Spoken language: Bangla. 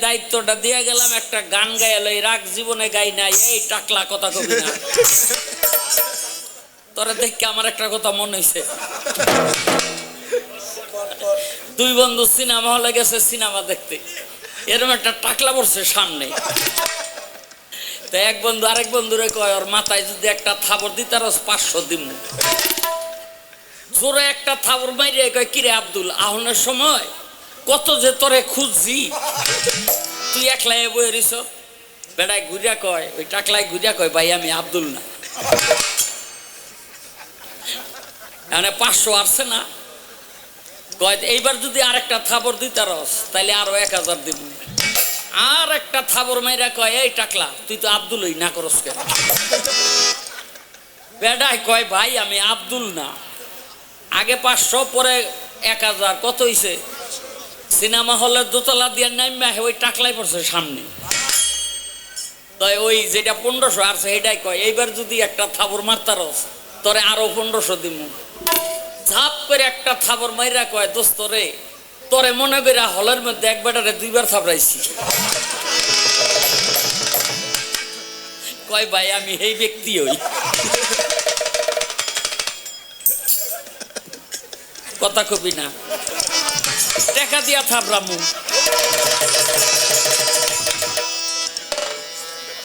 দায়িত্বটা দিয়ে গেলাম, একটা গান গাইল, এই রাগ জীবনে গাই নাই, এই টাকলা কথা কবি না। তোরা দেখে আমার একটা কথা মনে হয়েছে, দুই বন্ধু সিনেমা হলে গেছে সিনেমা দেখতে, এরকম একটা টাকলা পড়ছে সামনে। তো এক বন্ধু আরেক বন্ধুরে কয়, ওর মাথায় যদি একটা থাবর দিতে 500 দিন। জোরে একটা থাবর মাইরে কয়, কিরে আব্দুল, আহনের সময় কত যে তোরে খুঁজছি, তুই একলাই বয়ে রিস। বেড়ায় ঘুরিয়া কয়, ওই টাকলায় ঘুরিয়া কয়, ভাই আমি আব্দুল না। মানে 500 আসছে না, কয় এইবার যদি আরেকটা থাবর দিতে রস তাইলে আরো 1000 দিব। আর একটা থাবর মাইরা কয়, এই টাকলা তুই তো আব্দুলই না করস কেন? বেড়ায় কয়, ভাই আমি আব্দুল না, আগে 500 পরে 1000, কত হইছে? সিনেমা হলের দোতলা দিয়ে নামে ওই টাকলাই পড়ছে সামনে। তাই ওই যেটা 1500 আসছে এটাই কয়, এইবার যদি একটা থাবর মারতারস তোরে আরো 1500 দিব। ঝাপ করে একটা থাবর মাইরা কয়, দোস্ত রে, তোরে মনে করে হলের মধ্যে একবারে 2বার থাবড়াইছি। কয়, ভাই আমি এই ব্যক্তি হই। কথা কবি না, টাকা দিয়া থাবড়ামু।